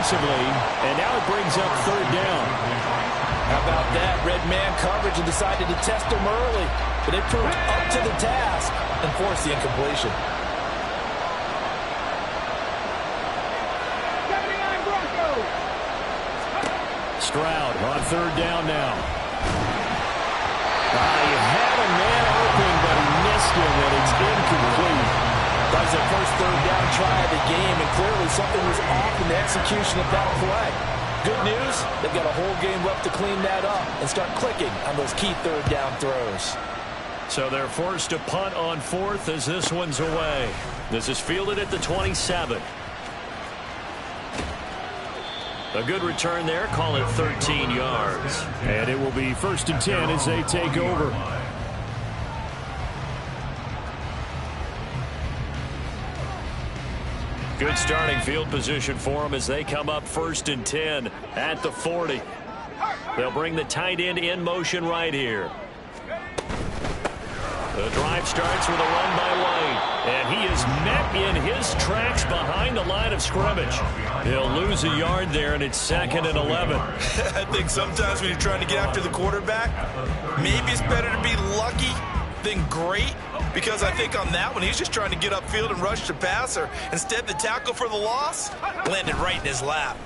defensively, and now it brings up third down. How about that? Red man coverage and decided to test him early, but it proved up to the task and forced the incompletion. Stroud on third down now. He had a man open, but he missed him, and it's incomplete. That was their first third down try of the game, and clearly something was off in the execution of that play. Good news, they've got a whole game left to clean that up and start clicking on those key third down throws. So they're forced to punt on fourth as this one's away. This is fielded at the 27. A good return there, call it 13 yards. And it will be 1st and 10 as they take over. Good starting field position for them as they come up 1st and 10 at the 40. They'll bring the tight end in motion right here. The drive starts with a run by White, and he is met in his tracks behind the line of scrimmage. He'll lose a yard there, and it's 2nd and 11. I think sometimes when you're trying to get after the quarterback, maybe it's better to be lucky than great, because I think on that one, he's just trying to get upfield and rush the passer. Instead, the tackle for the loss landed right in his lap.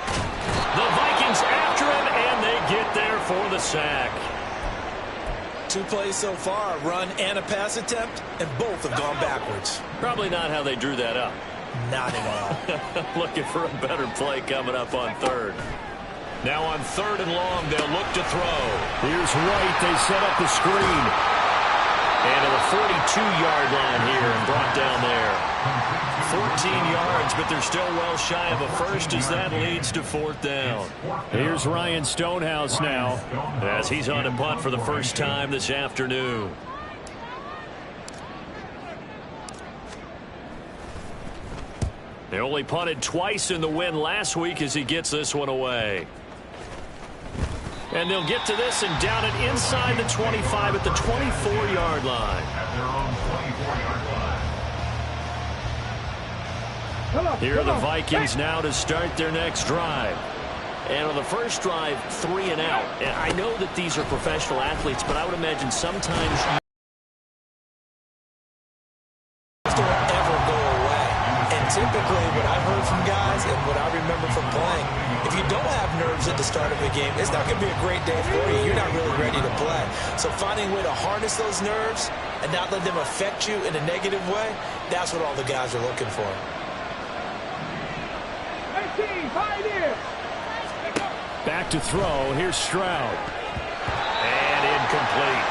The Vikings after him, and they get there for the sack. 2 plays so far, a run and a pass attempt, and both have gone backwards. Probably not how they drew that up. Not at all. Looking for a better play coming up on third. Now on 3rd and long, they'll look to throw. Here's White. They set up the screen. And to the 42-yard line here and brought down there. 14 yards, but they're still well shy of a first as that leads to 4th down. Here's Ryan Stonehouse now as he's on a punt for the first time this afternoon. They only punted twice in the win last week as he gets this one away. And they'll get to this and down it inside the 25 at the 24-yard line. Here are the Vikings now to start their next drive. And on the first drive, 3 and out. And I know that these are professional athletes, but I would imagine sometimes don't ever go away. And typically what I've heard from guys and what I remember from playing, if you don't have nerves at the start of a game, it's not going to be a great day for you. You're not really ready to play. So finding a way to harness those nerves and not let them affect you in a negative way, that's what all the guys are looking for. Back to throw. Here's Stroud. And incomplete.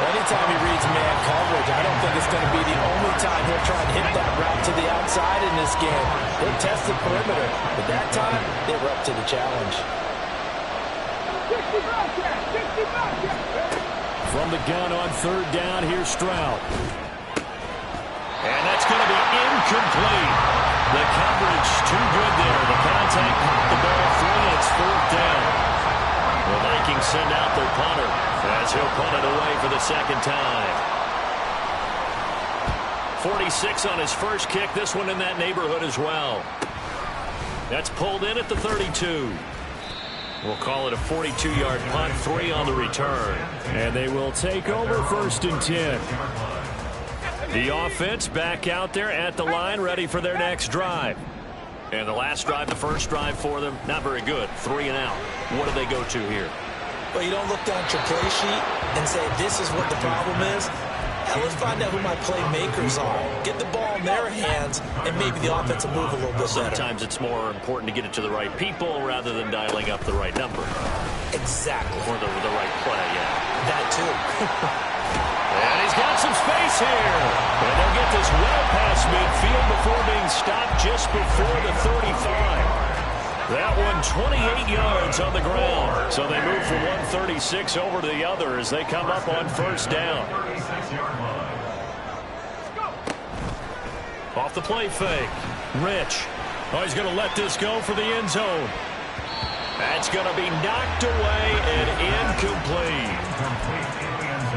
Anytime he reads man coverage, I don't think it's going to be the only time he'll try and hit that route to the outside in this game. He'll test the perimeter, but that time, they were up to the challenge. From the gun on 3rd down, here's Stroud. And that's going to be incomplete. The coverage too good there. The contact caught the ball free, and it's 4th down. The Vikings send out their punter as he'll punt it away for the 2nd time. 46 on his first kick. This one in that neighborhood as well. That's pulled in at the 32. We'll call it a 42-yard punt, 3 on the return. And they will take over 1st and 10. The offense back out there at the line, ready for their next drive. And the last drive, the first drive for them, not very good. 3 and out. What do they go to here? Well, you don't look down at your play sheet and say, this is what the problem is. Now let's find out who my playmakers are. Get the ball in their hands, and maybe the offense will move a little bit better. Sometimes it's more important to get it to the right people rather than dialing up the right number. Exactly. Or the right play, yeah. That too. And he's got some space here. And they'll get this well past midfield before being stopped just before the 35. That one 28 yards on the ground. So they move from 136 over to the other as they come up on 1st down. Off the play fake. Rich. Oh, he's going to let this go for the end zone. That's going to be knocked away and incomplete.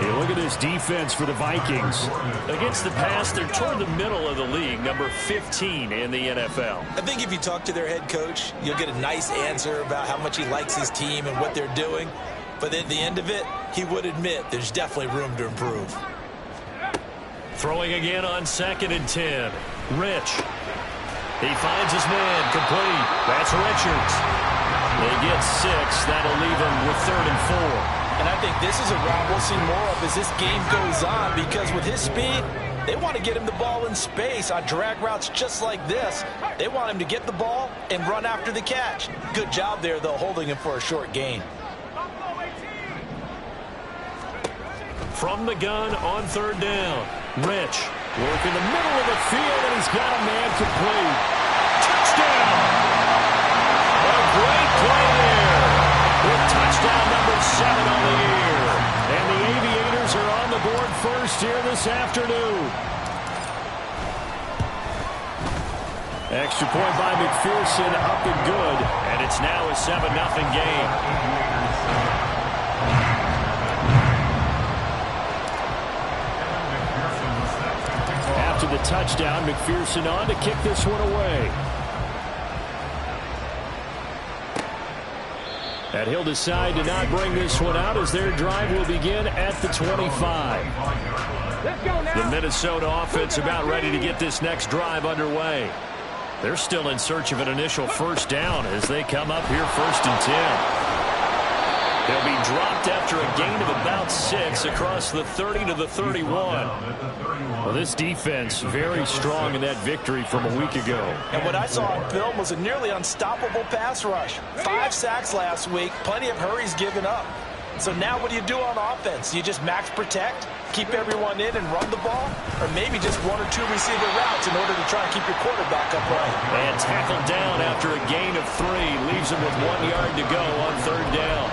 Hey, look at this defense for the Vikings. Against the pass, they're toward the middle of the league, number 15 in the NFL. I think if you talk to their head coach, you'll get a nice answer about how much he likes his team and what they're doing. But at the end of it, he would admit there's definitely room to improve. Throwing again on 2nd and 10. Rich. He finds his man, complete. That's Richards. They get 6. That'll leave him with 3rd and 4. And I think this is a route we'll see more of as this game goes on, because with his speed, they want to get him the ball in space on drag routes just like this. They want him to get the ball and run after the catch. Good job there, though, holding him for a short gain. From the gun on 3rd down. Rich work in the middle of the field, and he's got a man complete. Touchdown! A great play there. With touchdown number 7 on the year. And the Aviators are on the board first here this afternoon. Extra point by McPherson, up and good. And it's now a 7-0 game. After the touchdown, McPherson on to kick this one away. And he'll decide to not bring this one out as their drive will begin at the 25. The Minnesota offense about ready to get this next drive underway. They're still in search of an initial first down as they come up here 1st and 10. They'll be dropped after a gain of about 6 across the 30 to the 31. Well, this defense very strong in that victory from a week ago. And what I saw on film was a nearly unstoppable pass rush. 5 sacks last week, plenty of hurries given up. So now what do you do on offense? You just max protect, keep everyone in and run the ball, or maybe just 1 or 2 receiver routes in order to try and keep your quarterback upright. And tackled down after a gain of 3, leaves him with 1 yard to go on 3rd down.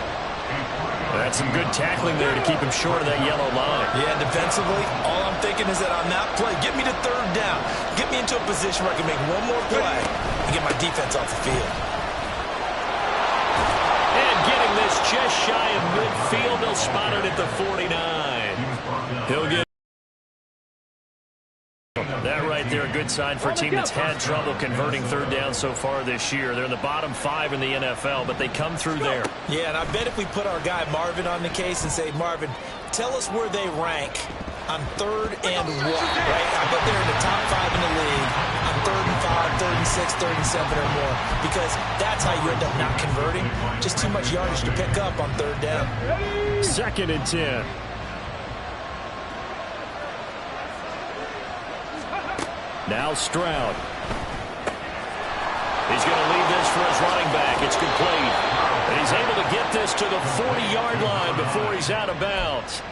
That's some good tackling there to keep him short of that yellow line. Yeah, defensively, all I'm thinking is that on that play, get me to 3rd down. Get me into a position where I can make 1 more play and get my defense off the field. And getting this just shy of midfield, they'll spot it at the 49. He'll get that right there, a good sign for a team that's had trouble converting 3rd down so far this year. They're in the bottom 5 in the NFL, but they come through there. Yeah, and I bet if we put our guy Marvin on the case and say, Marvin, tell us where they rank on 3rd and 1, right? I bet they're in the top 5 in the league on 3rd and 5, 3rd and 6, 3rd and 7 or more, because that's how you end up not converting. Just too much yardage to pick up on 3rd down. 2nd and 10. Now Stroud. He's going to leave this for his running back. It's complete. And he's able to get this to the 40-yard line before he's out of bounds.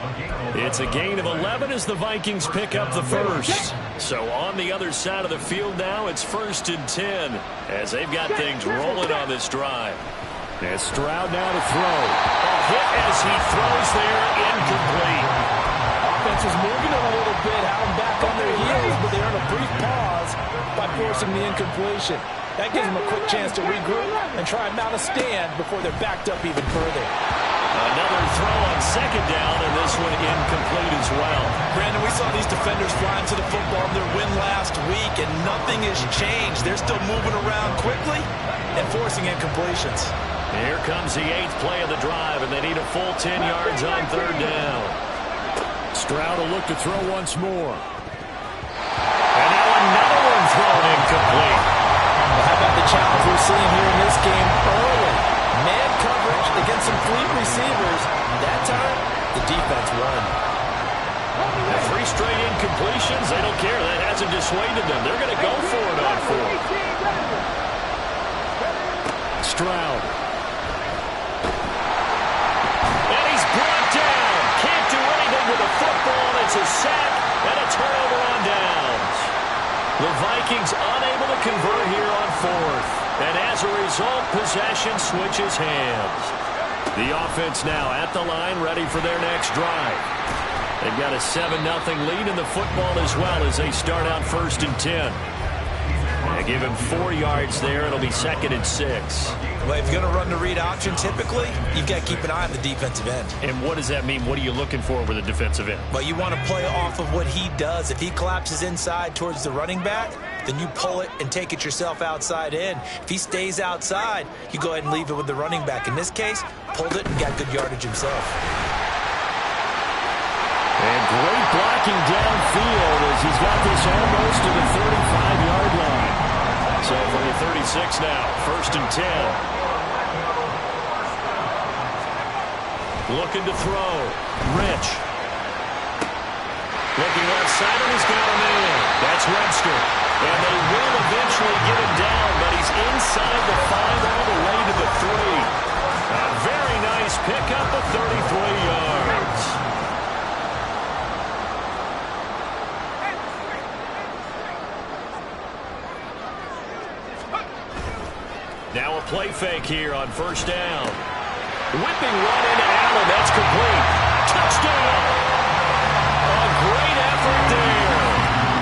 It's a gain of 11 as the Vikings pick up the first. So on the other side of the field now, it's 1st and 10 as they've got things rolling on this drive. And Stroud now to throw. A hit as he throws there, incomplete. Offense was moving a little bit, had them back on their heels, but they earned a brief pause by forcing the incompletion. That gives them a quick chance to regroup and try and mount a stand before they're backed up even further. Another throw on 2nd down, and this one incomplete as well. Brandon, we saw these defenders flying to the football in their win last week, and nothing has changed. They're still moving around quickly and forcing incompletions. Here comes the 8th play of the drive, and they need a full 10 yards on 3rd down. Stroud will look to throw once more. And now another one thrown incomplete. Well, how about the challenge we're seeing here in this game early? Man coverage against some fleet receivers. That time, the defense won. And 3 straight incompletions, they don't care. That hasn't dissuaded them. They're going to go for it on 4th. Stroud. And he's brought down. Can't do anything with a football. It's a sack and a turnover on downs. The Vikings unable to convert here on 4th. And as a result, possession switches hands. The offense now at the line, ready for their next drive. They've got a 7-0 lead in the football as well as they start out 1st and 10. give him 4 yards there. It'll be 2nd and 6. Well, if you're going to run the read option, typically, you've got to keep an eye on the defensive end. And what does that mean? What are you looking for with a defensive end? Well, you want to play off of what he does. If he collapses inside towards the running back, then you pull it and take it yourself outside in. If he stays outside, you go ahead and leave it with the running back. In this case, pulled it and got good yardage himself. And great blocking downfield as he's got this almost to the 35-yard line. So from the 36 now, 1st and 10. Looking to throw. Rich. Looking left side, and he's got him in. That's Webster. And they will eventually get him down, but he's inside the 5 all the way to the 3. A very nice pickup of 33 yards. Now a play fake here on 1st down. Whipping run into Allen. That's complete. Touchdown. A great effort there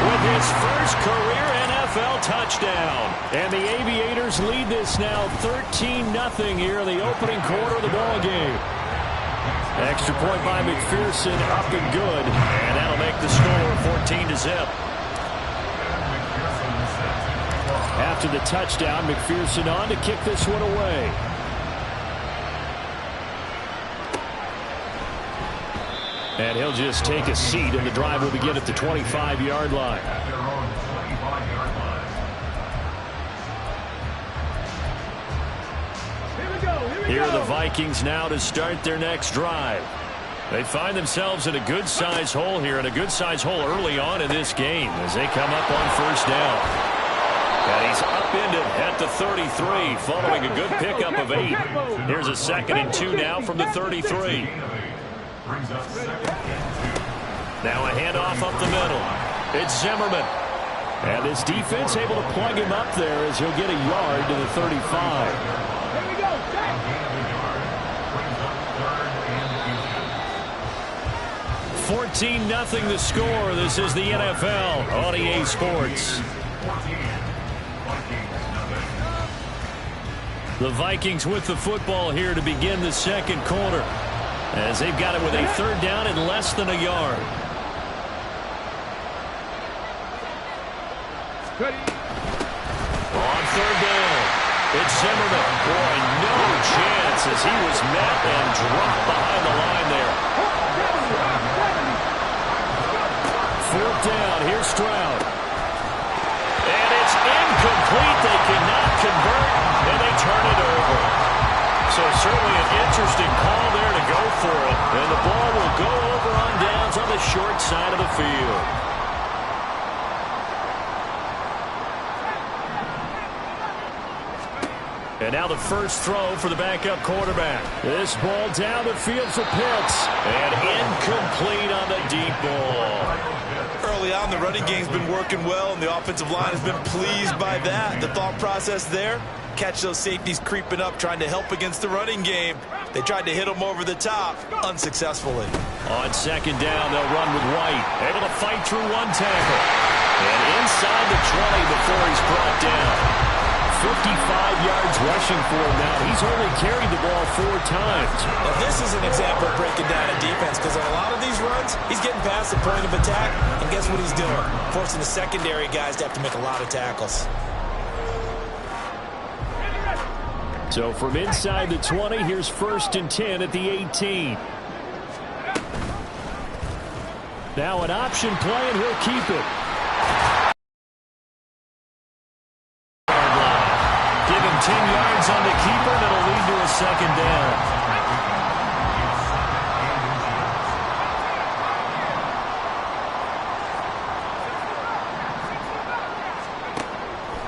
with his first career NFL touchdown. And the Aviators lead this now 13-0 here in the opening quarter of the ball game. Extra point by McPherson, up and good. And that'll make the score 14-0. After the touchdown, McPherson on to kick this one away. And he'll just take a seat, and the drive will begin at the 25-yard line. Here are the Vikings now to start their next drive. They find themselves in a good-sized hole here, and a good-sized hole early on in this game as they come up on 1st down. And he's upended at the 33, following a good pickup of 8. Here's a 2nd and 2 now from the 33. Now a handoff up the middle. It's Zimmerman. And this defense able to plug him up there as he'll get a yard to the 35. 14-0 the score. This is the NFL on EA Sports. The Vikings with the football here to begin the 2nd quarter, as they've got it with a 3rd down and less than a yard. On 3rd down, it's Zimmerman. Boy, no chance as he was met and dropped behind the line there. 4th down, here's Stroud. And it's incomplete. They cannot convert, and they turn it over. So certainly an interesting call there to go for it. And the ball will go over on downs on the short side of the field. And now the first throw for the backup quarterback. This ball down the field for Pitts. And incomplete on the deep ball. Early on, the running game's been working well, and the offensive line has been pleased by that. The thought process there, catch those safeties creeping up, trying to help against the running game. They tried to hit them over the top, unsuccessfully. On 2nd down, they'll run with White. Able to fight through one tackle. And inside the 20 before he's brought down. 55 yards rushing for him now. He's only carried the ball 4 times. Now, this is an example of breaking down a defense, because on a lot of these runs, he's getting past the point of attack, and guess what he's doing? Forcing the secondary guys to have to make a lot of tackles. So from inside the 20, here's 1st and 10 at the 18. Now an option play, and he'll keep it. Give him 10 yards on the keeper, and it'll lead to a 2nd down.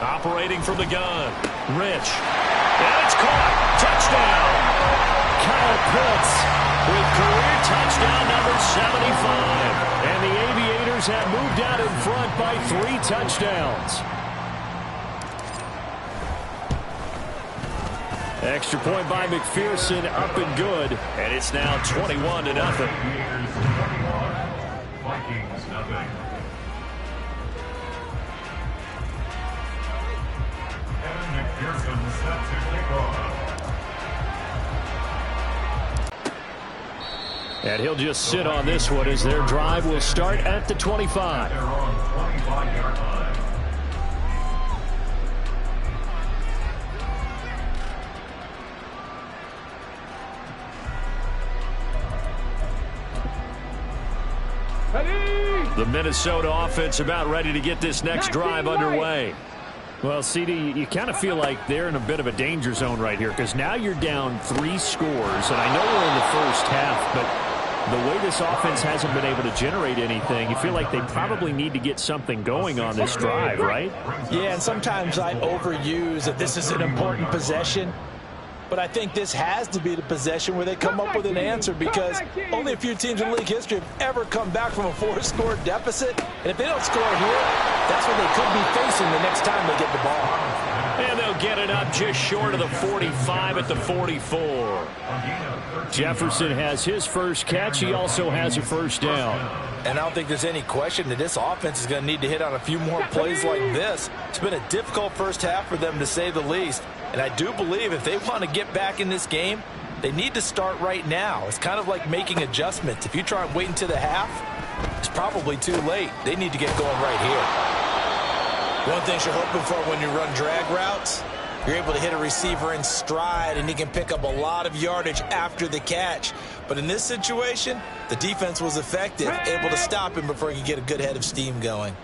Operating from the gun, Rich. And it's caught. Touchdown. Kyle Pitts with career touchdown number 75. And the Aviators have moved out in front by 3 touchdowns. Extra point by McPherson, up and good. And it's now 21-0. And he'll just sit on this one as their drive will start at the 25. The Minnesota offense about ready to get this next drive underway. Well, CD, you kind of feel like they're in a bit of a danger zone right here because now you're down 3 scores, and I know we're in the first half, but the way this offense hasn't been able to generate anything, you feel like they probably need to get something going on this drive, right? Yeah, and sometimes I overuse that this is an important possession. But I think this has to be the possession where they come up with an answer because only a few teams in league history have ever come back from a 4-score deficit. And if they don't score here, that's what they could be facing the next time they get the ball. And they'll get it up just short of the 45 at the 44. Jefferson has his first catch. He also has a first down. And I don't think there's any question that this offense is going to need to hit on a few more plays like this. It's been a difficult first half for them, to say the least. And I do believe if they want to get back in this game, they need to start right now. It's kind of like making adjustments. If you try and wait until the half, it's probably too late. They need to get going right here. One thing you're hoping for when you run drag routes, you're able to hit a receiver in stride, and he can pick up a lot of yardage after the catch. But in this situation, the defense was effective, able to stop him before he could get a good head of steam going.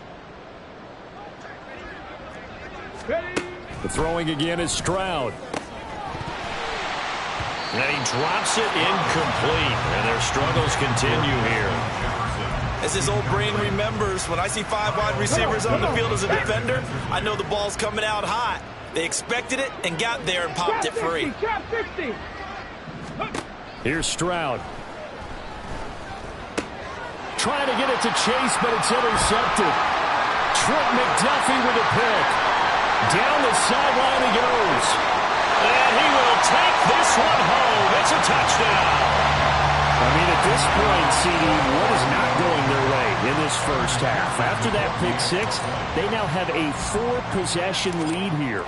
The throwing again is Stroud. And he drops it incomplete. And their struggles continue here. As his old brain remembers, when I see 5 wide receivers on the field as a defender, I know the ball's coming out hot. They expected it and got there and popped it free. Here's Stroud. Trying to get it to Chase, but it's intercepted. Trent McDuffie with a pick. Down the sideline he goes. And he will take this one home. It's a touchdown. I mean, at this point, CD, what is not going their way in this first half? After that pick 6, they now have a 4-possession lead here.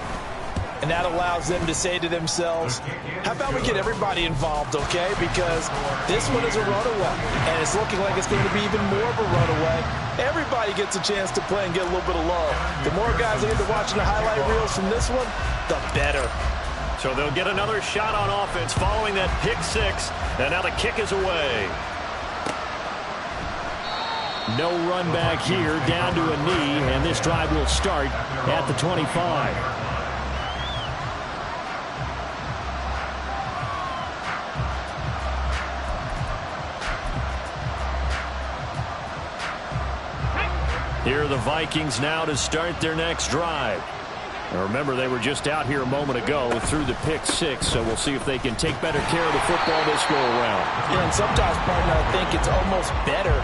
And that allows them to say to themselves, how about we get everybody involved, okay? Because this one is a runaway, and it's looking like it's going to be even more of a runaway. Everybody gets a chance to play and get a little bit of love. The more guys that get to watching the highlight reels from this one, the better. So they'll get another shot on offense following that pick 6, and now the kick is away. No run back here, down to a knee, and this drive will start at the 25. Here are the Vikings now to start their next drive. Now remember, they were just out here a moment ago through the pick 6, so we'll see if they can take better care of the football this go-around. Yeah, and sometimes, partner, I think it's almost better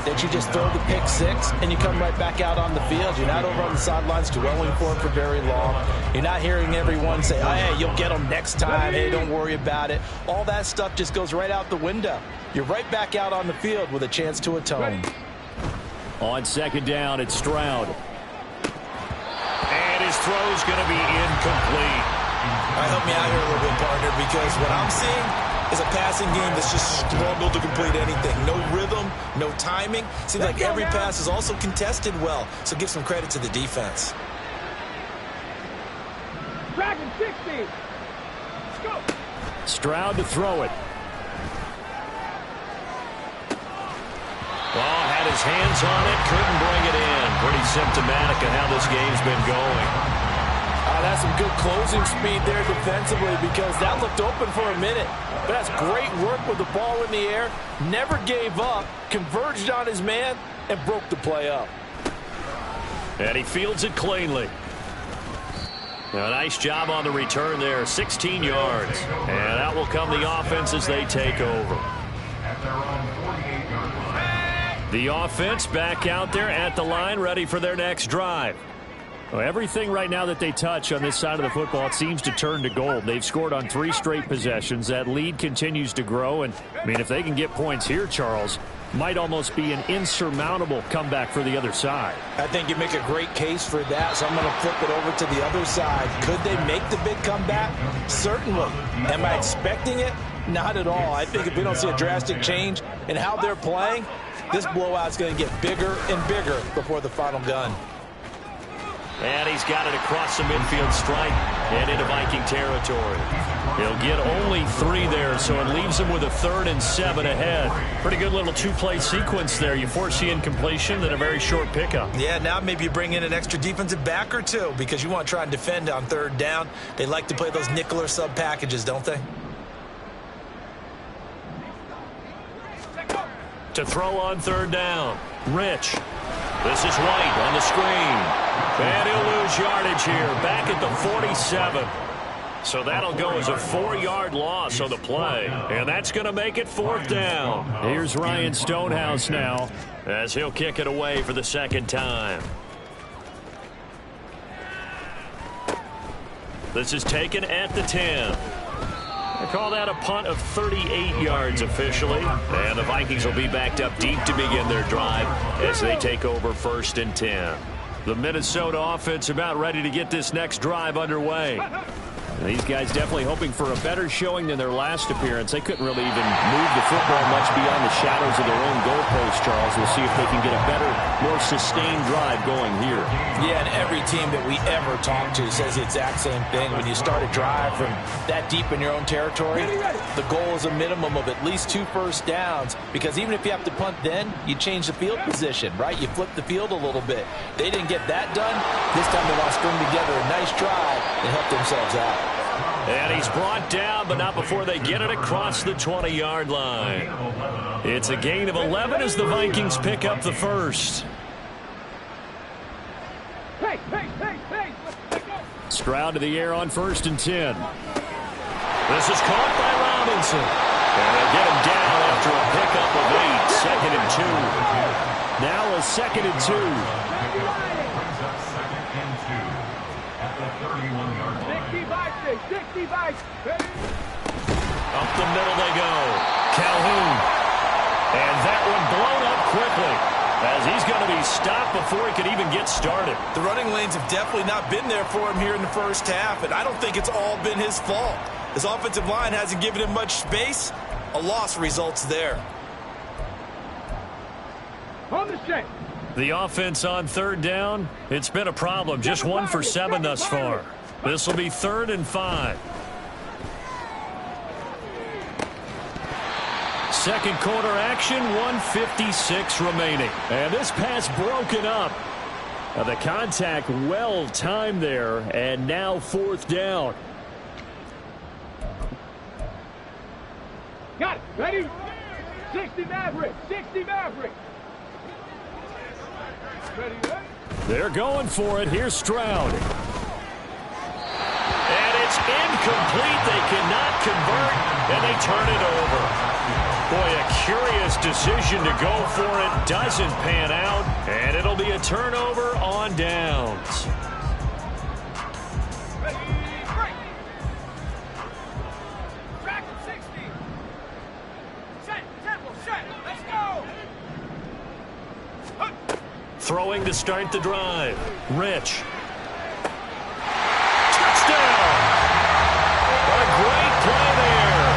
that you just throw the pick 6 and you come right back out on the field. You're not over on the sidelines dwelling for it for very long. You're not hearing everyone say, oh, hey, you'll get them next time. Hey, don't worry about it. All that stuff just goes right out the window. You're right back out on the field with a chance to atone. On second down, it's Stroud. And his throw's going to be incomplete. All right, help me out here a little bit, partner, because what I'm seeing is a passing game that's just struggled to complete anything. No rhythm, no timing. Seems like every pass is also contested well, so give some credit to the defense. Dragon 60. Let's go. Stroud to throw it. Well, had his hands on it, couldn't bring it in. Pretty symptomatic of how this game's been going. That's some good closing speed there defensively because that looked open for a minute. But that's great work with the ball in the air. Never gave up, converged on his man, and broke the play up. And he fields it cleanly. A nice job on the return there, 16 yards. And that will come the offense as they take over. The offense back out there at the line, ready for their next drive. Well, everything right now that they touch on this side of the football, it seems to turn to gold. They've scored on 3 straight possessions. That lead continues to grow. And, I mean, if they can get points here, Charles, might almost be an insurmountable comeback for the other side. I think you make a great case for that, so I'm going to flip it over to the other side. Could they make the big comeback? Certainly. Am I expecting it? Not at all. I think if we don't see a drastic change in how they're playing, this blowout's going to get bigger and bigger before the final gun. And he's got it across the midfield stripe and into Viking territory. He'll get only 3 there, so it leaves him with a 3rd and 7 ahead. Pretty good little 2-play sequence there. You force the incompletion, then a very short pickup. Yeah, now maybe you bring in an extra defensive back or 2 because you want to try and defend on 3rd down. They like to play those nickel or sub packages, don't they? To throw on 3rd down, Rich. This is White on the screen. And he'll lose yardage here, back at the 47. So that'll go as a 4-yard loss on the play. And that's going to make it 4th down. Here's Ryan Stonehouse now, as he'll kick it away for the 2nd time. This is taken at the 10. They call that a punt of 38 yards officially. And the Vikings will be backed up deep to begin their drive as they take over 1st and 10. The Minnesota offense about ready to get this next drive underway. And these guys definitely hoping for a better showing than their last appearance. They couldn't really even move the football much beyond the shadows of their own goalpost, Charles. We'll see if they can get a better, more sustained drive going here. Yeah, and every team that we ever talk to says the exact same thing. When you start a drive from that deep in your own territory, the goal is a minimum of at least 2 first downs, because even if you have to punt then, you change the field position, right? You flip the field a little bit. They didn't get that done. This time they want to string together a nice drive and help themselves out. And he's brought down, but not before they get it across the 20-yard line. It's a gain of 11 as the Vikings pick up the 1st. Hey. Stroud to the air on 1st and 10. This is caught by Robinson. And they'll get him down after a pickup of 8. 2nd and 2. Now a 2nd and 2. 65. Up the middle they go. Calhoun. And that one blown up quickly, as he's going to be stopped before he could even get started. The running lanes have definitely not been there for him here in the first half, and I don't think it's all been his fault. His offensive line hasn't given him much space. A loss results there. On the shake. The offense on 3rd down, it's been a problem. Just 1 for 7 thus far. This will be 3rd and 5. 2nd quarter action, 1:56 remaining. And this pass broken up. The contact well timed there, and now 4th down. Got it. Ready? 60 Maverick. Ready? They're going for it. Here's Stroud. And it's incomplete. They cannot convert, and they turn it over. Boy, a curious decision to go for it. Doesn't pan out, and it'll be a turnover on downs. Throwing to start the drive. Rich. Touchdown! A great play there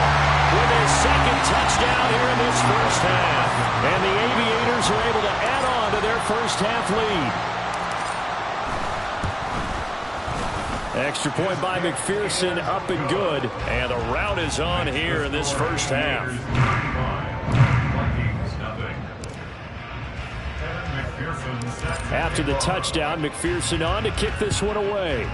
with his 2nd touchdown here in this first half. And the Aviators are able to add on to their first half lead. Extra point by McPherson, up and good. And the route is on here in this first half. After the touchdown, McPherson on to kick this one away.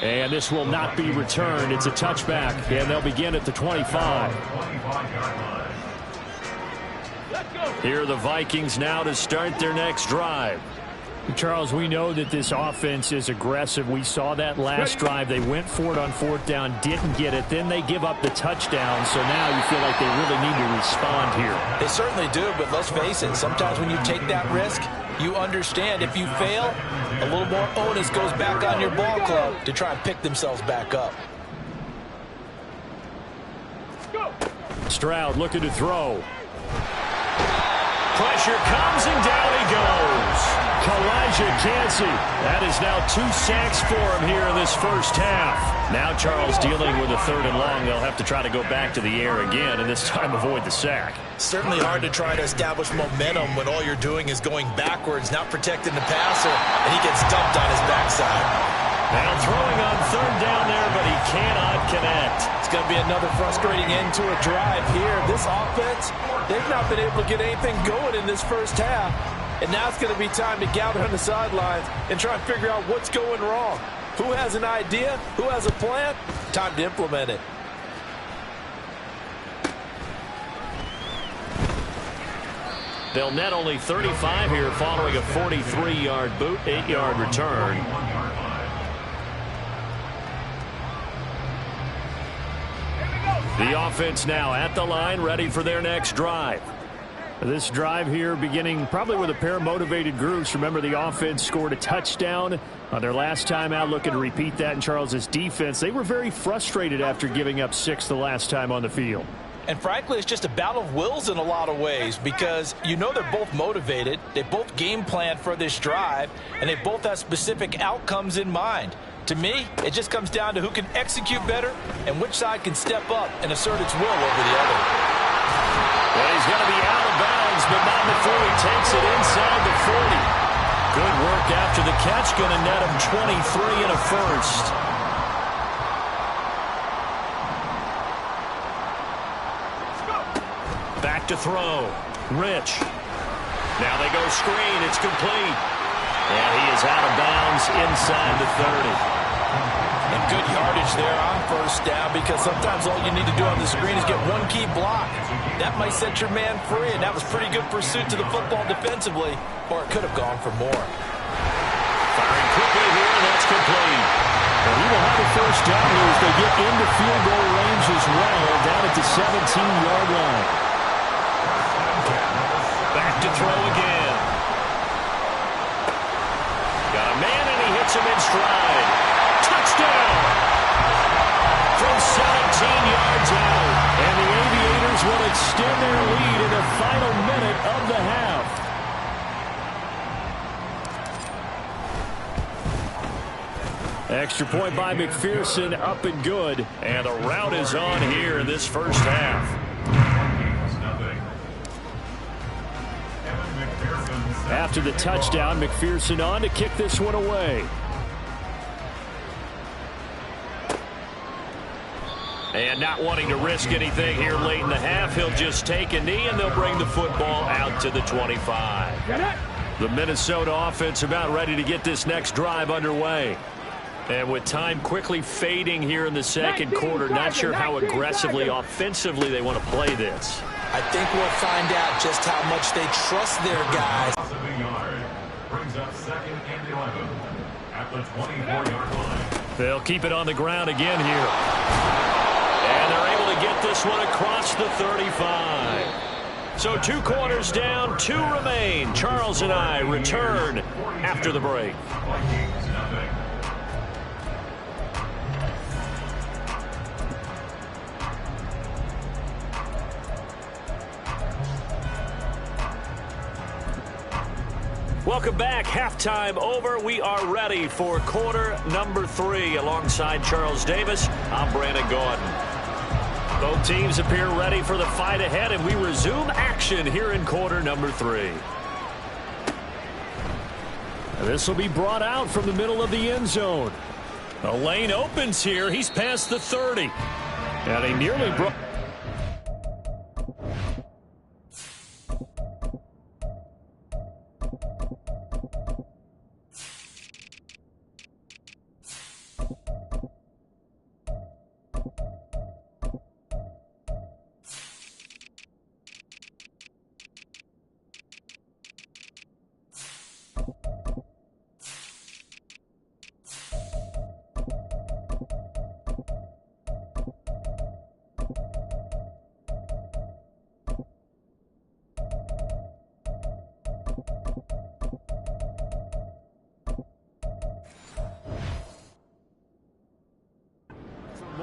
And this will not be returned. It's a touchback, and they'll begin at the 25. Here are the Vikings now to start their next drive. Charles, we know that this offense is aggressive. We saw that last drive. They went for it on 4th down, didn't get it. Then they give up the touchdown, so now you feel like they really need to respond here. They certainly do, but let's face it, sometimes when you take that risk, you understand if you fail, a little more onus goes back on your ball club to try and pick themselves back up. Stroud looking to throw. Pressure comes and down he goes. Kalijah Cansey. That is now 2 sacks for him here in this first half. Now Charles dealing with a 3rd and long. They'll have to try to go back to the air again and this time avoid the sack. Certainly hard to try to establish momentum when all you're doing is going backwards, not protecting the passer, and he gets dumped on his backside. Now throwing on 3rd down there, but he cannot connect. It's going to be another frustrating end to a drive here. This offense, they've not been able to get anything going in this first half. And now it's going to be time to gather on the sidelines and try and figure out what's going wrong. Who has an idea? Who has a plan? Time to implement it. They'll net only 35 here following a 43-yard boot, 8-yard return. The offense now at the line, ready for their next drive. This drive here beginning probably with a pair of motivated groups. Remember, the offense scored a touchdown on their last time out, looking to repeat that in Charles's defense. They were very frustrated after giving up 6 the last time on the field. And frankly, it's just a battle of wills in a lot of ways because you know they're both motivated. They both game planned for this drive, and they both have specific outcomes in mind. To me, it just comes down to who can execute better and which side can step up and assert its will over the other. Well, he's going to be out of bounds, but not before he takes it inside the 40. Good work after the catch, going to net him 23 and a first. Back to throw. Rich. Now they go screen. It's complete. And he is out of bounds inside the 30. And good yardage there on first down because sometimes all you need to do on the screen is get one key block. That might set your man free, and that was pretty good pursuit to the football defensively, or it could have gone for more. Firing quickly here, and that's complete. Well, he will have a first down here as they get into field goal range as well, down at the 17-yard line. Back to throw again. Got a man, and he hits him in stride. Touchdown! From 17 yards out. And the Aviators will extend their lead in the final minute of the half. Extra point by McPherson, up and good. And the rout is on here in this first half. After the touchdown, McPherson on to kick this one away. And not wanting to risk anything here late in the half, he'll just take a knee, and they'll bring the football out to the 25. The Minnesota offense about ready to get this next drive underway. And with time quickly fading here in the second quarter, not sure how aggressively, offensively they want to play this. I think we'll find out just how much they trust their guys. Brings up 2nd and 11 at the 24-yard line. They'll keep it on the ground again here. And they're able to get this one across the 35. So 2 quarters down, 2 remain. Charles and I return after the break. Vikings nothing. Welcome back. Halftime over. We are ready for quarter number 3. Alongside Charles Davis, I'm Brandon Gordon. Both teams appear ready for the fight ahead, and we resume action here in quarter number 3. This will be brought out from the middle of the end zone. A lane opens here. He's past the 30. And he nearly broke.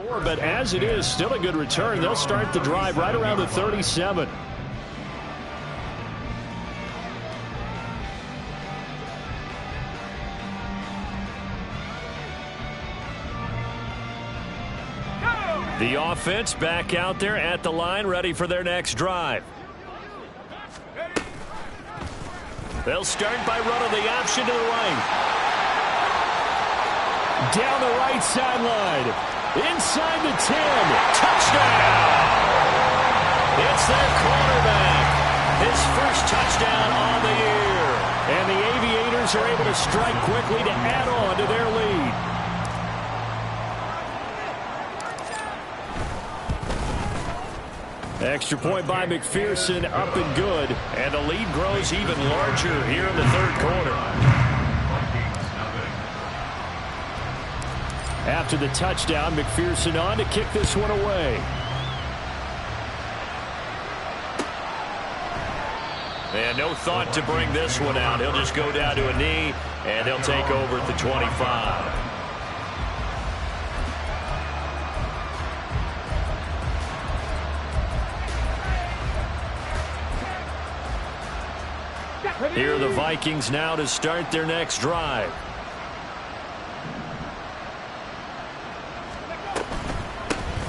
But as it is, still a good return. They'll start the drive right around the 37. The offense back out there at the line, ready for their next drive. They'll start by running the option to the right. Down the right sideline. Inside the 10. Touchdown! It's their quarterback. His first touchdown on the year. And the Aviators are able to strike quickly to add on to their lead. Extra point by McPherson, up and good. And the lead grows even larger here in the third quarter. After the touchdown, McPherson on to kick this one away. And no thought to bring this one out. He'll just go down to a knee, and he'll take over at the 25. Here are the Vikings now to start their next drive.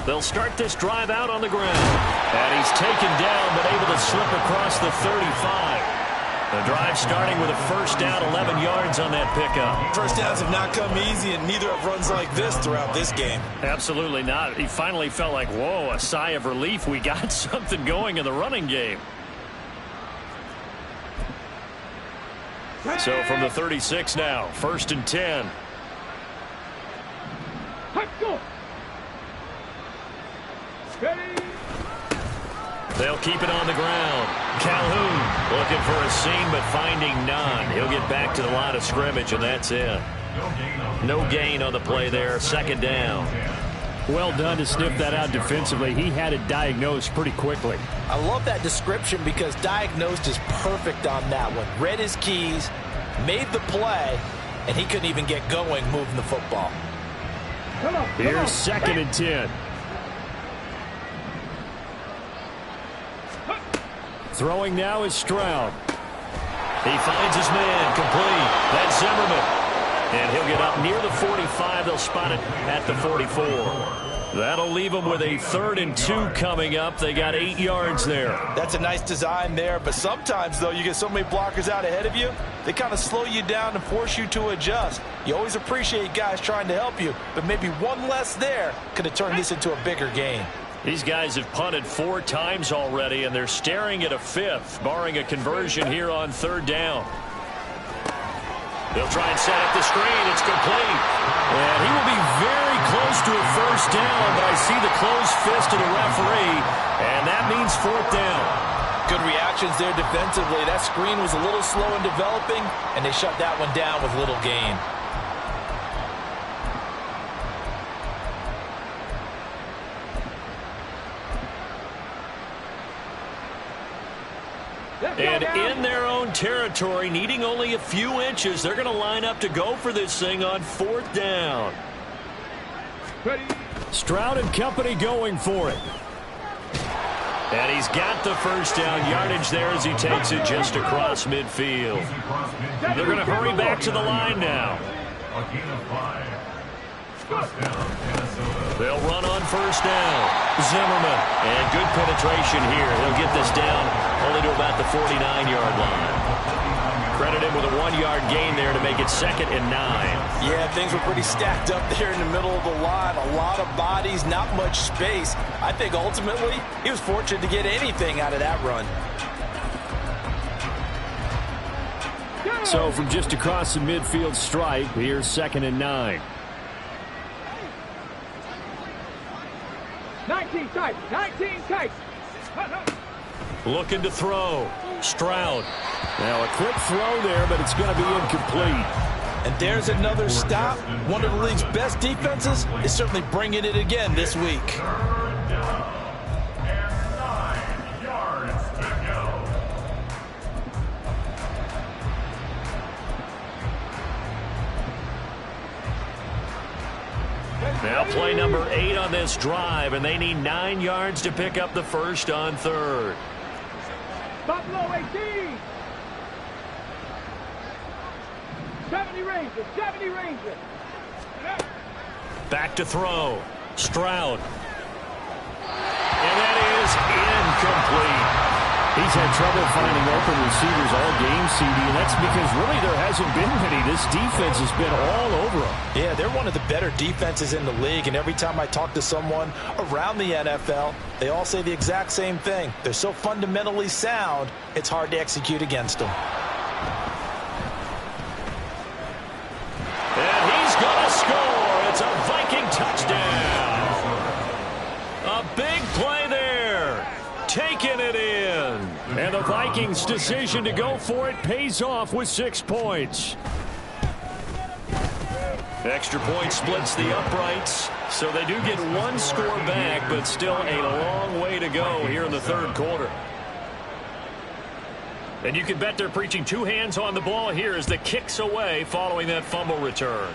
They'll start this drive out on the ground. And he's taken down, but able to slip across the 35. The drive starting with a first down, 11 yards on that pickup. First downs have not come easy, and neither have runs like this throughout this game. Absolutely not. He finally felt like, whoa, a sigh of relief. We got something going in the running game. So from the 36 now, first and 10. Let's go. Ready. They'll keep it on the ground. Calhoun looking for a seam, but finding none. He'll get back to the line of scrimmage, and that's it. No gain on the play there. Second down. Well done to sniff that out defensively. He had it diagnosed pretty quickly. I love that description because diagnosed is perfect on that one. Read his keys, made the play, and he couldn't even get going moving the football. Come on. Here's second and 10. Throwing now is Stroud. He finds his man complete. That's Zimmerman. And he'll get up near the 45. They'll spot it at the 44. That'll leave them with a 3rd and 2 coming up. They got 8 yards there. That's a nice design there, but sometimes, though, you get so many blockers out ahead of you, they kind of slow you down and force you to adjust. You always appreciate guys trying to help you, but maybe one less there could have turned this into a bigger game. These guys have punted 4 times already, and they're staring at a 5th, barring a conversion here on 3rd down. They'll try and set up the screen. It's complete. And he will be very close to a first down, but I see the closed fist of the referee, and that means 4th down. Good reactions there defensively. That screen was a little slow in developing, and they shut that one down with little gain. And in their own territory, needing only a few inches, they're going to line up to go for this thing on 4th down. Ready. Stroud and company going for it. And he's got the first down yardage there as he takes it just across midfield. They're going to hurry back to the line now. They'll run on first down. Zimmerman. And good penetration here. He'll get this down only to about the 49-yard line. Credit him with a 1-yard gain there to make it 2nd and 9. Yeah, things were pretty stacked up there in the middle of the line. A lot of bodies, not much space. I think ultimately he was fortunate to get anything out of that run. So from just across the midfield stripe, here's 2nd and 9. 19 tight. 19 tight. Looking to throw. Stroud. Now a quick throw there, but it's going to be incomplete. And there's another stop. One of the league's best defenses is certainly bringing it again this week. Now play number 8 on this drive, and they need 9 yards to pick up the first on third. Buffalo 18. 70 Rangers, 70 Rangers. Back to throw. Stroud. And that is incomplete. He's had trouble finding open receivers all game, CD, and that's because really there hasn't been many. This defense has been all over them. Yeah, they're one of the better defenses in the league, and every time I talk to someone around the NFL, they all say the exact same thing. They're so fundamentally sound, it's hard to execute against them. And he's going to score. It's a Viking touchdown. A big play there. Taking it in. And the Vikings' decision to go for it pays off with 6 points. Extra point splits the uprights, so they do get 1 score back, but still a long way to go here in the third quarter. And you can bet they're preaching 2 hands on the ball here as the kick's away following that fumble return.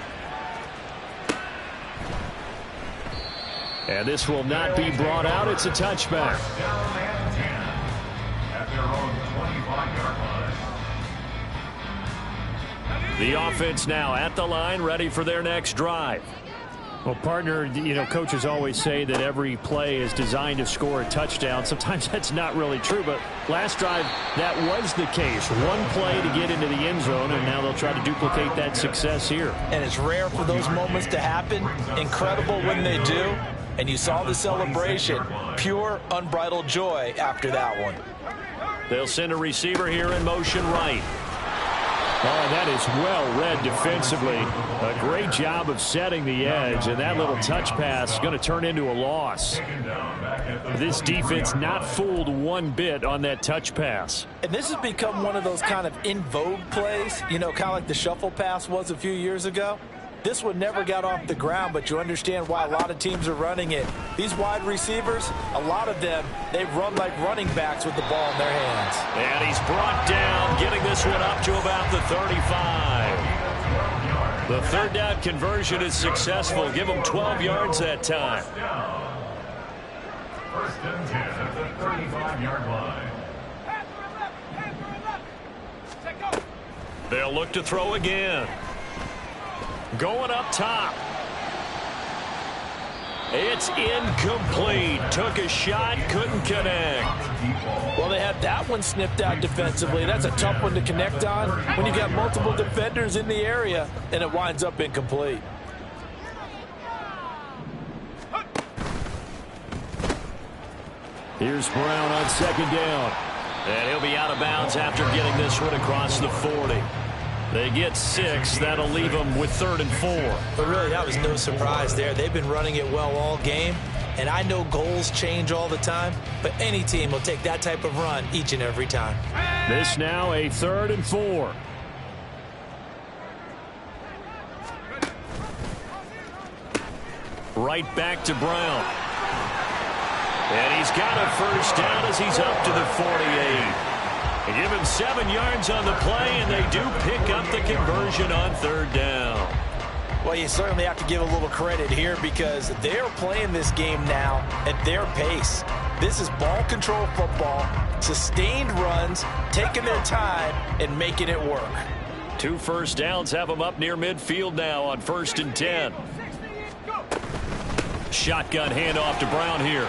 And this will not be brought out. It's a touchback. The offense now at the line, ready for their next drive. Well, partner, you know, coaches always say that every play is designed to score a touchdown. Sometimes that's not really true, but last drive, that was the case. 1 play to get into the end zone, and now they'll try to duplicate that success here. And it's rare for those moments to happen. Incredible when they do. And you saw the celebration. Pure, unbridled joy after that one. They'll send a receiver here in motion right. Oh, that is well read defensively. A great job of setting the edge, and that little touch pass is going to turn into a loss. This defense not fooled one bit on that touch pass. And this has become one of those kind of in vogue plays, you know, kind of like the shuffle pass was a few years ago. This one never got off the ground, but you understand why a lot of teams are running it. These wide receivers, a lot of them, they run like running backs with the ball in their hands. And he's brought down, getting this one up to about the 35. The third down conversion is successful. Give them 12 yards that time. First and 10 at the 35-yard line. They'll look to throw again. Going up top. It's incomplete. Took a shot, couldn't connect. Well, they had that one snipped out defensively. That's a tough one to connect on when you got multiple defenders in the area, and it winds up incomplete. Here's Brown on second down. And he'll be out of bounds after getting this one across the 40. They get 6. That'll leave them with 3rd and 4. But really, that was no surprise there. They've been running it well all game. And I know goals change all the time, but any team will take that type of run each and every time. This now a 3rd and 4. Right back to Brown. And he's got a first down as he's up to the 48. They give him 7 yards on the play, and they do pick up the conversion on 3rd down. Well, you certainly have to give a little credit here because they're playing this game now at their pace. This is ball control football, sustained runs, taking their time, and making it work. 2 first downs have them up near midfield now on 1st and 10. Shotgun handoff to Brown here.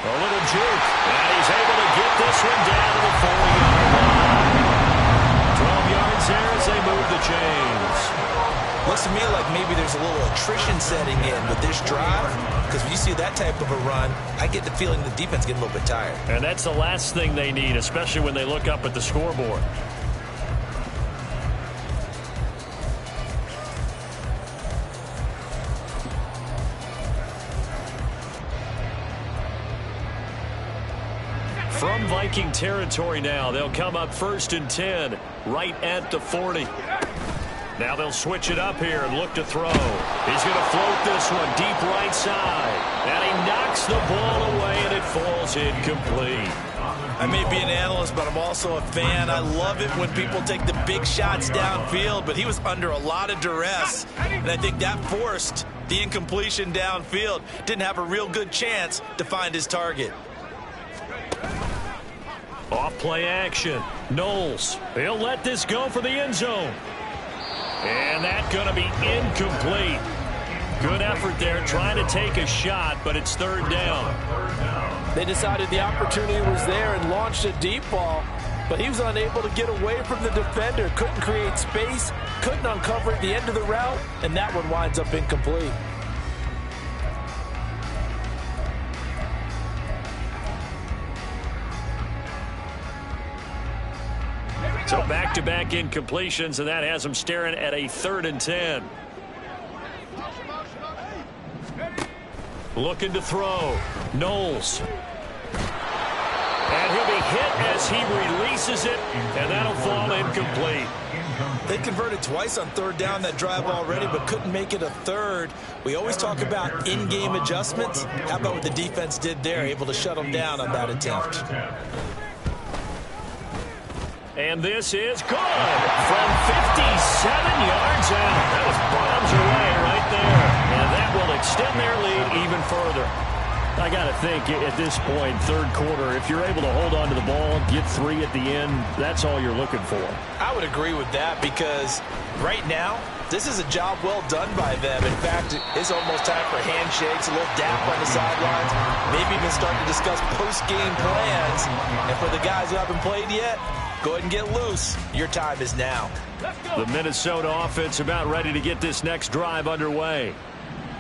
A little juke, and he's able to get this one down to the 40-yard line. 12 yards there as they move the chains. Looks to me like maybe there's a little attrition setting in with this drive, because when you see that type of a run, I get the feeling the defense getting a little bit tired. And that's the last thing they need, especially when they look up at the scoreboard. From Viking territory now, they'll come up 1st and 10, right at the 40. Now they'll switch it up here and look to throw. He's going to float this one deep right side. And he knocks the ball away, and it falls incomplete. I may be an analyst, but I'm also a fan. I love it when people take the big shots downfield, but he was under a lot of duress, and I think that forced the incompletion downfield. Didn't have a real good chance to find his target. Off play action. Knowles. He'll let this go for the end zone. And that's going to be incomplete. Good effort there trying to take a shot, but it's third down. They decided the opportunity was there and launched a deep ball, but he was unable to get away from the defender. Couldn't create space, couldn't uncover at the end of the route, and that one winds up incomplete. So back-to-back incompletions, and that has them staring at a 3rd and 10. Looking to throw. Knowles. And he'll be hit as he releases it, and that'll fall incomplete. They converted twice on 3rd down that drive already, but couldn't make it a 3rd. We always talk about in-game adjustments. How about what the defense did there, able to shut them down on that attempt. And this is good from 57 yards out. That was bombs away right there. And that will extend their lead even further. I got to think at this point, 3rd quarter, if you're able to hold on to the ball, get 3 at the end, that's all you're looking for. I would agree with that because right now, this is a job well done by them. In fact, it's almost time for handshakes, a little dap on the sidelines, maybe even start to discuss post-game plans. And for the guys who haven't played yet, go ahead and get loose. Your time is now. The Minnesota offense about ready to get this next drive underway.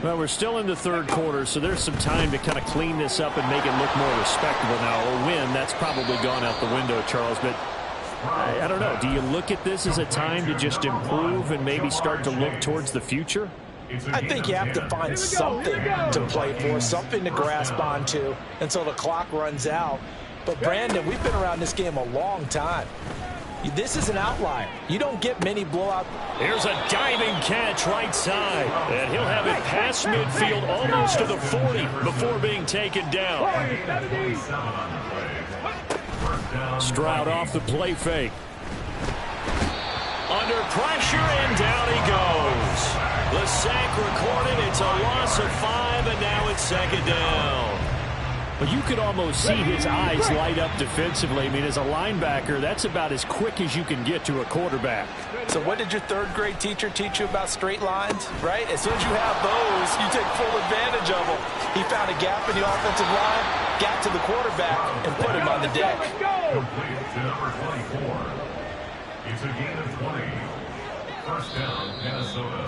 Well, we're still in the 3rd quarter, so there's some time to kind of clean this up and make it look more respectable now. A win, that's probably gone out the window, Charles, but I don't know. Do you look at this as a time to just improve and maybe start to look towards the future? I think you have to find something to play for, something to grasp onto until the clock runs out. But, Brandon, we've been around this game a long time. This is an outlier. You don't get many blowout. Here's a diving catch right side. And he'll have it past midfield almost to the 40 before being taken down. Stroud off the play fake. Under pressure, and down he goes. The sack recorded. It's a loss of 5, and now it's 2nd down. But you could almost see his eyes light up defensively. I mean, as a linebacker, that's about as quick as you can get to a quarterback. So what did your 3rd grade teacher teach you about straight lines, right? As soon as you have those, you take full advantage of them. He found a gap in the offensive line, got to the quarterback, and put him on the deck. Complete to number 24. It's a gain of 20. 1st down, Minnesota.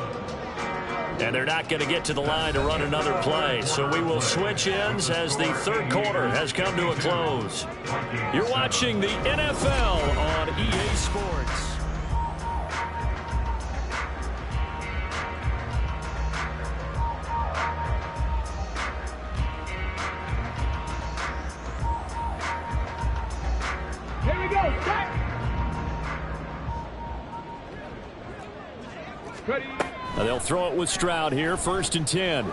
And they're not going to get to the line to run another play. So we will switch ends as the 3rd quarter has come to a close. You're watching the NFL on EA Sports. Here we go. Set. Ready. They'll throw it with Stroud here, 1st and 10.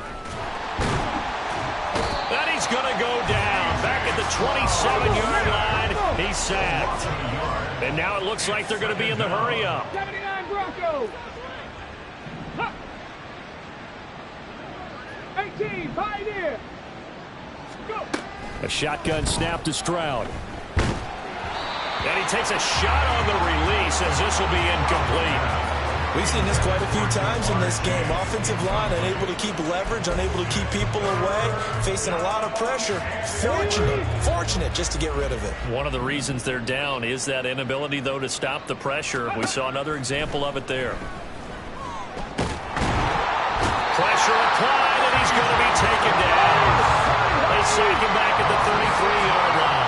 And he's going to go down. Back at the 27-yard line, he's sacked. And now it looks like they're going to be in the hurry-up. 79 Broncos. 18 Pioneer. Go. A shotgun snap to Stroud. And he takes a shot on the release as this will be incomplete. We've seen this quite a few times in this game. Offensive line unable to keep leverage, unable to keep people away, facing a lot of pressure. Fortunate just to get rid of it. One of the reasons they're down is that inability, though, to stop the pressure. We saw another example of it there. Pressure applied, and he's going to be taken down. They sack him back at the 33-yard line.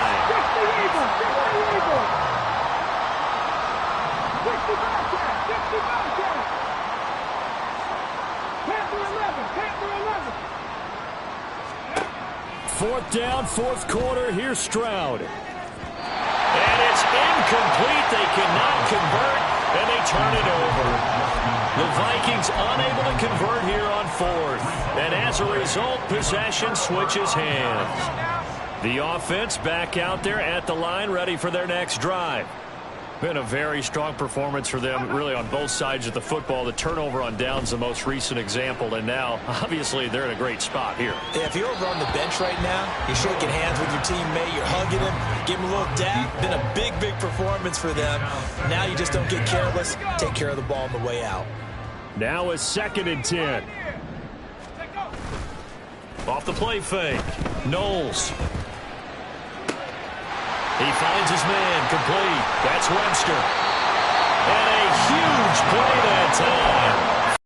4th down, 4th quarter. Here's Stroud. And it's incomplete. They cannot convert, and they turn it over. The Vikings unable to convert here on 4th. And as a result, possession switches hands. The offense back out there at the line, ready for their next drive. Been a very strong performance for them, really, on both sides of the football. The turnover on downs, the most recent example, and now, obviously, they're in a great spot here. Yeah, if you're over on the bench right now, you're shaking hands with your teammate, you're hugging him, give him a little dap. Been a big, big performance for them. Now you just don't get careless. Take care of the ball on the way out. Now a 2nd and 10. Off the play fake. Knowles. He finds his man, complete. That's Webster. And a huge play that time.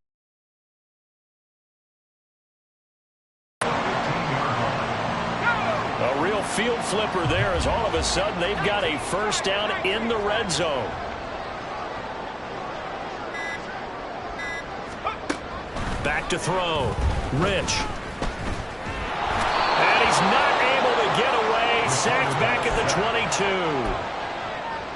A real field flipper there, as all of a sudden they've got a first down in the red zone. Back to throw. Rich. And he's not able to get away. Sacked back at the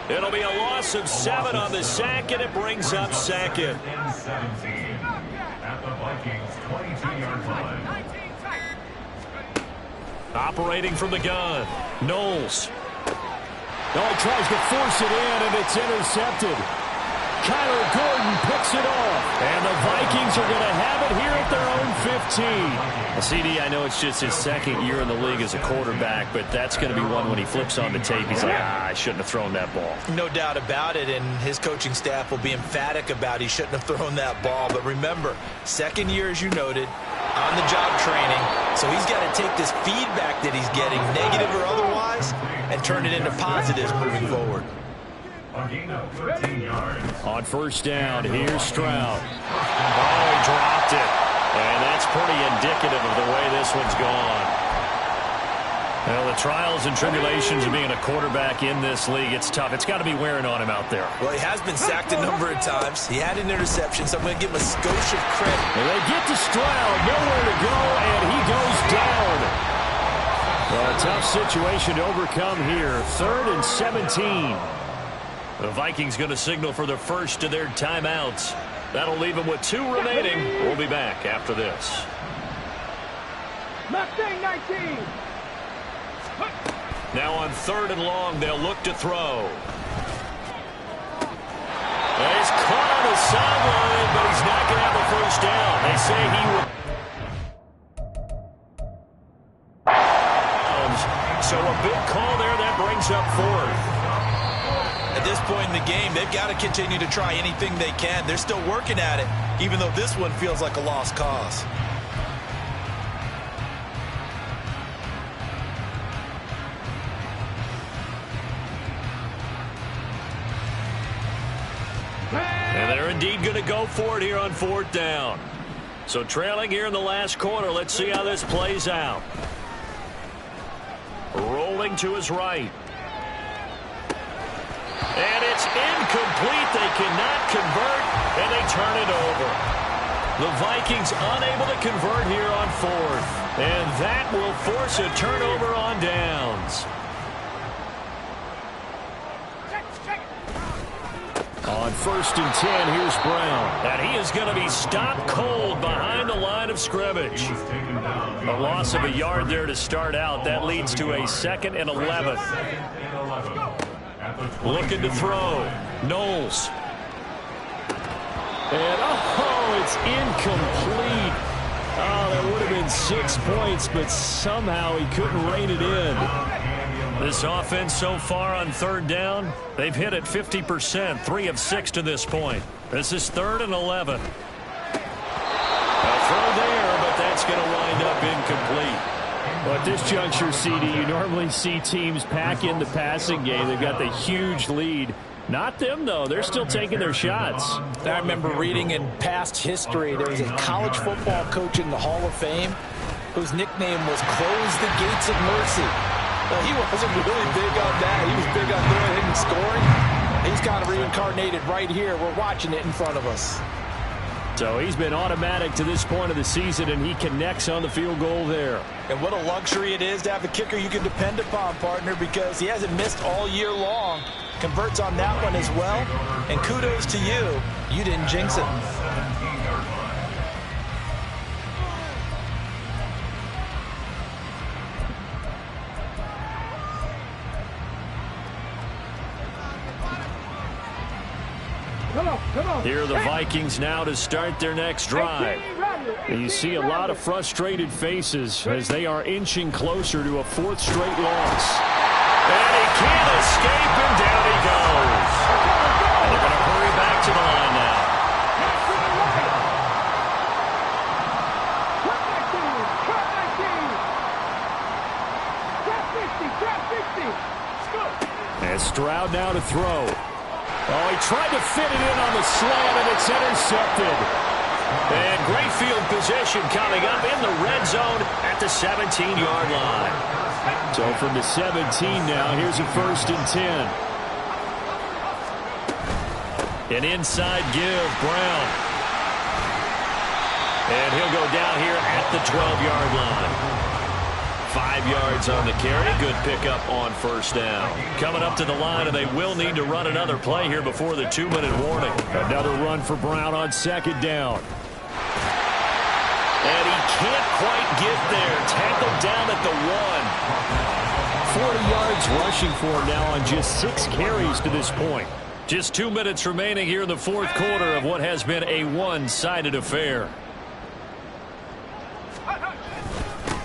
22. It'll be a loss of 7 on the sack, and it brings up 2nd. At the Vikings 22-yard line. Operating from the gun. Knowles. Oh, he tries to force it in, and it's intercepted. Kyler Gordon picks it off. And the Vikings are going to have it here at their own 15. Well, CD, I know it's just his 2nd year in the league as a quarterback, but that's going to be one when he flips on the tape. He's like, I shouldn't have thrown that ball. No doubt about it, and his coaching staff will be emphatic about he shouldn't have thrown that ball. But remember, 2nd year, as you noted, on-the-job training. So he's got to take this feedback that he's getting, negative or otherwise, and turn it into positives moving forward. A gain of 13 yards. On first down, here's Stroud. Oh, he dropped it. And that's pretty indicative of the way this one's gone. Well, the trials and tribulations of being a quarterback in this league, it's tough. It's got to be wearing on him out there. Well, he has been sacked a number of times. He had an interception, so I'm going to give him a skosh of credit. And they get to Stroud, nowhere to go, and he goes down. Well, a tough situation to overcome here. 3rd and 17. The Vikings going to signal for the first of their timeouts. That'll leave them with 2 remaining. We'll be back after this. Mustang 19. Now on 3rd and long, they'll look to throw. And he's caught on the sideline, but he's not going to have a first down. They say he will. So a big call there. That brings up 4th. At this point in the game, they've got to continue to try anything they can. They're still working at it, even though this one feels like a lost cause. And they're indeed going to go for it here on 4th down. So trailing here in the last quarter. Let's see how this plays out. Rolling to his right. And it's incomplete. They cannot convert, and they turn it over. The Vikings unable to convert here on 4th. And that will force a turnover on downs. On 1st and 10, here's Brown. And he is going to be stopped cold behind the line of scrimmage. A loss of a yard there to start out. That leads to a 2nd and 11. Looking to throw. Knowles. And, it's incomplete. Oh, that would have been 6 points, but somehow he couldn't rein it in. This offense so far on 3rd down, they've hit it 50%, 3 of 6 to this point. This is 3rd and 11. A throw there, but that's going to wind up incomplete. Well, at this juncture, CD, you normally see teams pack in the passing game. They've got the huge lead. Not them, though. They're still taking their shots. I remember reading in past history, there was a college football coach in the Hall of Fame whose nickname was Close the Gates of Mercy. Well, he wasn't really big on that. He was big on throwing and scoring. He's kind of reincarnated right here. We're watching it in front of us. So he's been automatic to this point of the season, and he connects on the field goal there. And what a luxury it is to have a kicker you can depend upon, partner, because he hasn't missed all year long. Converts on that one as well. And kudos to you. You didn't jinx it. Here are the Vikings now to start their next drive. And you see a lot of frustrated faces as they are inching closer to a fourth straight loss. And he can't escape, and down he goes. And they're going to hurry back to the line now. And Stroud now to throw. Oh, he tried to fit it in on the slant, and it's intercepted. And great field position coming up in the red zone at the 17-yard line. So from the 17 now, here's a 1st and 10. An inside give, Brown. And he'll go down here at the 12-yard line. 5 yards on the carry. Good pickup on 1st down. Coming up to the line, and they will need to run another play here before the 2-minute warning. Another run for Brown on 2nd down. And he can't quite get there. Tackled down at the 1. 40 yards rushing for him now on just 6 carries to this point. Just 2 minutes remaining here in the 4th quarter of what has been a one-sided affair.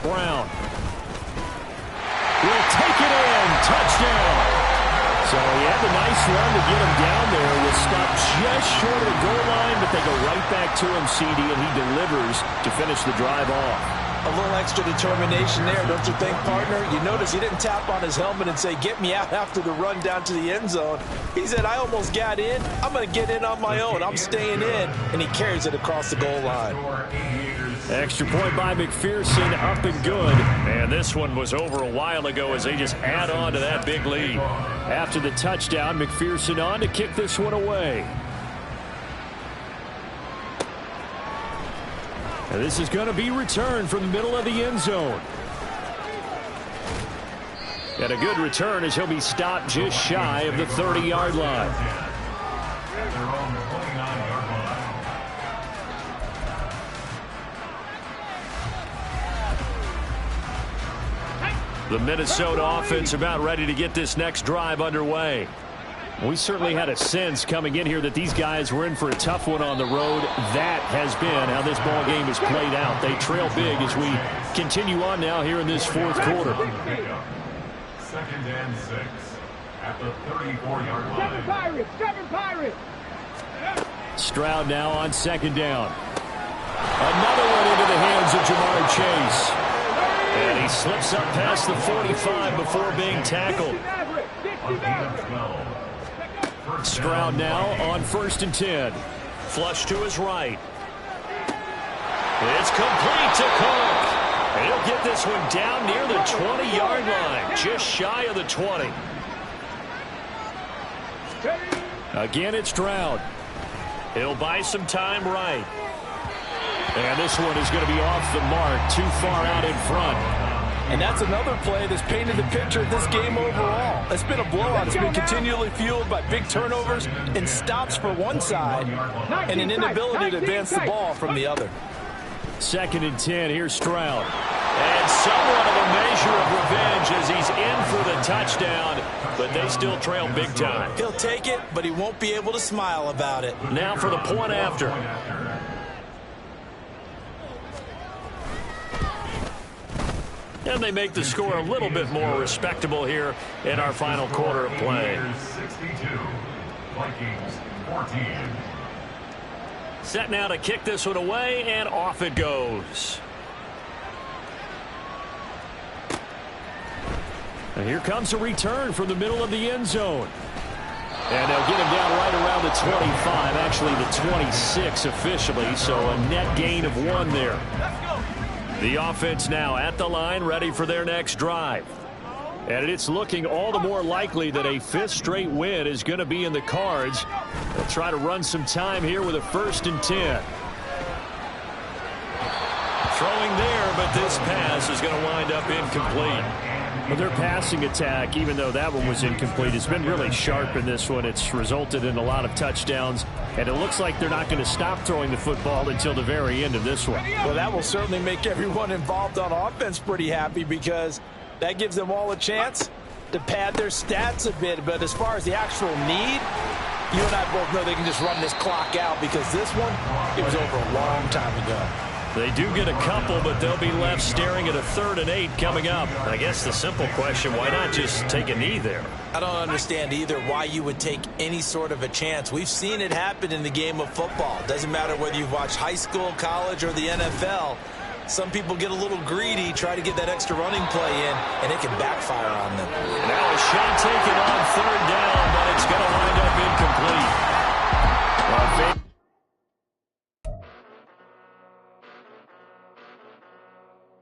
Brown will take it in. Touchdown. So he had a nice run to get him down there. Was stopped just short of the goal line, but they go right back to him, CD, and he delivers to finish the drive off. A little extra determination there, don't you think, partner? You notice he didn't tap on his helmet and say, get me out after the run down to the end zone. He said, I almost got in. I'm going to get in on my own. I'm staying in. And he carries it across the goal line. Extra point by McPherson, up and good. And this one was over a while ago as they just add on to that big lead. After the touchdown, McPherson on to kick this one away. And this is going to be returned from the middle of the end zone. And a good return as he'll be stopped just shy of the 30-yard line. The Minnesota offense about ready to get this next drive underway. We certainly had a sense coming in here that these guys were in for a tough one on the road. That has been how this ball game has played out. They trail big as we continue on now here in this 4th quarter. 2nd and 6 at the 34-yard line. Seven Pirates. Stroud now on 2nd down. Another one into the hands of Jamar Chase. And he slips up past the 45 before being tackled. Stroud now on 1st and 10. Flush to his right. It's complete to Cook. And he'll get this one down near the 20-yard line, just shy of the 20. Again, it's Stroud. He'll buy some time right. And this one is going to be off the mark, too far out in front. And that's another play that's painted the picture of this game overall. It's been a blowout. It's been continually fueled by big turnovers and stops for one side and an inability to advance the ball from the other. 2nd and 10. Here's Stroud. And somewhat of a measure of revenge as he's in for the touchdown, but they still trail big time. He'll take it, but he won't be able to smile about it. Now for the point after. And they make the score a little bit more respectable here in our final quarter of play. 62, Vikings 14. Set now to kick this one away, and off it goes. And here comes a return from the middle of the end zone. And they'll get him down right around the 25, actually the 26 officially, so a net gain of 1 there. The offense now at the line, ready for their next drive. And it's looking all the more likely that a 5th straight win is going to be in the cards. They'll try to run some time here with a 1st and 10. Throwing there, but this pass is going to wind up incomplete. Well, their passing attack, even though that one was incomplete, has been really sharp in this one. It's resulted in a lot of touchdowns, and it looks like they're not going to stop throwing the football until the very end of this one. Well, that will certainly make everyone involved on offense pretty happy because that gives them all a chance to pad their stats a bit. But as far as the actual need, You and I both know they can just run this clock out because this one, it was over a long time ago. They do get a couple, but they'll be left staring at a 3rd and 8 coming up. I guess the simple question, why not just take a knee there? I don't understand either why you would take any sort of a chance. We've seen it happen in the game of football. Doesn't matter whether you've watched high school, college, or the NFL. Some people get a little greedy, try to get that extra running play in, and it can backfire on them. Now a shot taken on 3rd down, but it's going to wind up incomplete.